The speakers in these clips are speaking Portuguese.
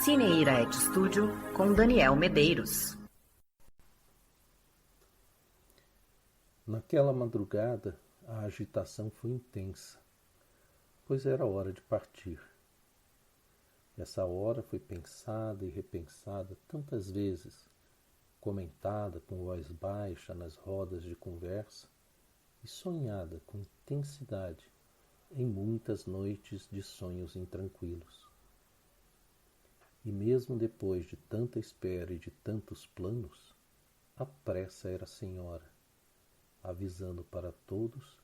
Cineira Studio com Daniel Medeiros. Naquela madrugada, a agitação foi intensa, pois era hora de partir. Essa hora foi pensada e repensada tantas vezes, comentada com voz baixa nas rodas de conversa e sonhada com intensidade em muitas noites de sonhos intranquilos. E mesmo depois de tanta espera e de tantos planos, a pressa era senhora, avisando para todos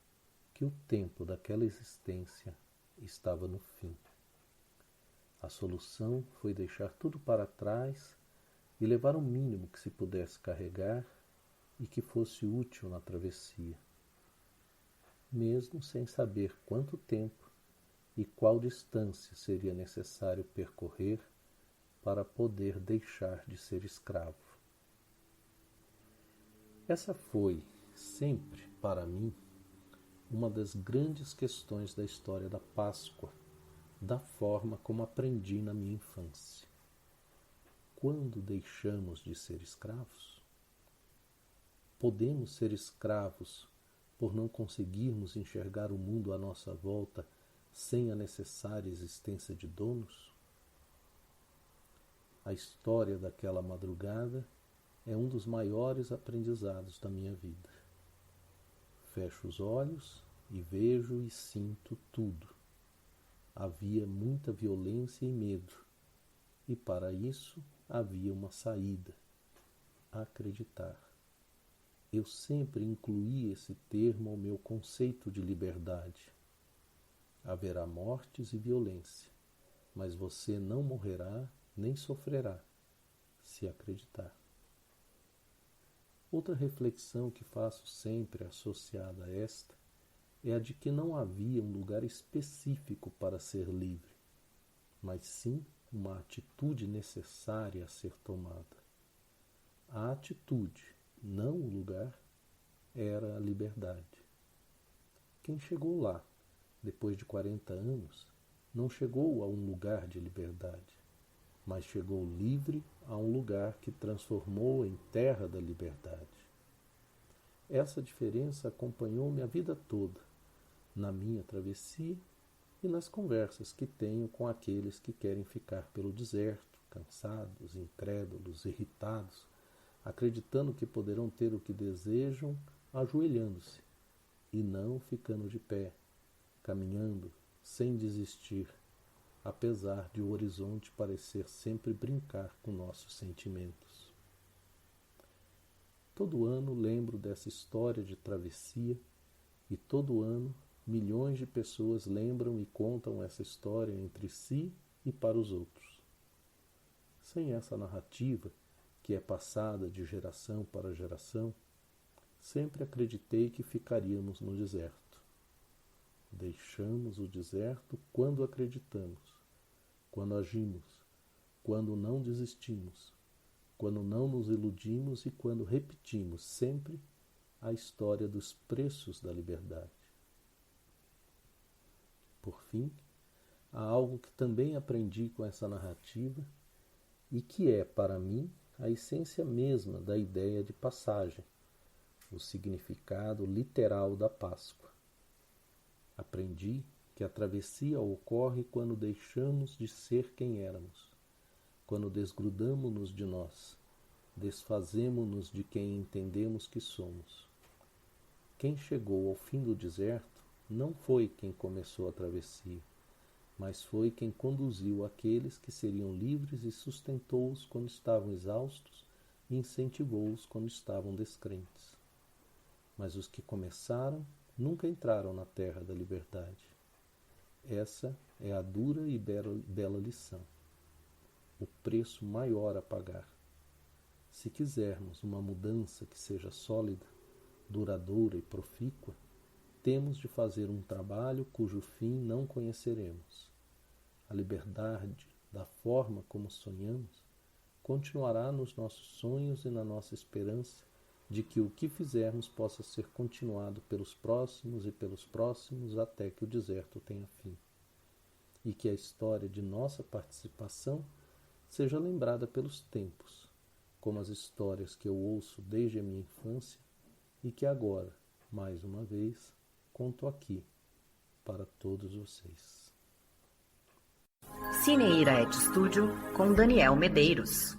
que o tempo daquela existência estava no fim. A solução foi deixar tudo para trás e levar o mínimo que se pudesse carregar e que fosse útil na travessia, mesmo sem saber quanto tempo e qual distância seria necessário percorrer para poder deixar de ser escravo. Essa foi, sempre, para mim, uma das grandes questões da história da Páscoa, da forma como aprendi na minha infância. Quando deixamos de ser escravos? Podemos ser escravos por não conseguirmos enxergar o mundo à nossa volta sem a necessária existência de donos? A história daquela madrugada é um dos maiores aprendizados da minha vida. Fecho os olhos e vejo e sinto tudo. Havia muita violência e medo, e para isso havia uma saída: acreditar. Eu sempre incluí esse termo ao meu conceito de liberdade. Haverá mortes e violência, mas você não morrerá nem sofrerá, se acreditar. Outra reflexão que faço sempre associada a esta é a de que não havia um lugar específico para ser livre, mas sim uma atitude necessária a ser tomada. A atitude, não o lugar, era a liberdade. Quem chegou lá, depois de 40 anos, não chegou a um lugar de liberdade, mas chegou livre a um lugar que transformou em terra da liberdade. Essa diferença acompanhou-me a vida toda, na minha travessia e nas conversas que tenho com aqueles que querem ficar pelo deserto, cansados, incrédulos, irritados, acreditando que poderão ter o que desejam ajoelhando-se e não ficando de pé, caminhando sem desistir, apesar de o horizonte parecer sempre brincar com nossos sentimentos. Todo ano lembro dessa história de travessia e todo ano milhões de pessoas lembram e contam essa história entre si e para os outros. Sem essa narrativa, que é passada de geração para geração, sempre acreditei que ficaríamos no deserto. Deixamos o deserto quando acreditamos, quando agimos, quando não desistimos, quando não nos iludimos e quando repetimos sempre a história dos preços da liberdade. Por fim, há algo que também aprendi com essa narrativa e que é, para mim, a essência mesma da ideia de passagem, o significado literal da Páscoa. Aprendi que a travessia ocorre quando deixamos de ser quem éramos, quando desgrudamo-nos de nós, desfazemo-nos de quem entendemos que somos. Quem chegou ao fim do deserto não foi quem começou a travessia, mas foi quem conduziu aqueles que seriam livres e sustentou-os quando estavam exaustos e incentivou-os quando estavam descrentes. Mas os que começaram nunca entraram na terra da liberdade. Essa é a dura e bela lição. O preço maior a pagar. Se quisermos uma mudança que seja sólida, duradoura e profícua, temos de fazer um trabalho cujo fim não conheceremos. A liberdade, da forma como sonhamos, continuará nos nossos sonhos e na nossa esperança de que o que fizermos possa ser continuado pelos próximos e pelos próximos até que o deserto tenha fim. E que a história de nossa participação seja lembrada pelos tempos, como as histórias que eu ouço desde a minha infância e que agora, mais uma vez, conto aqui para todos vocês. Cine Iraete Studio com Daniel Medeiros.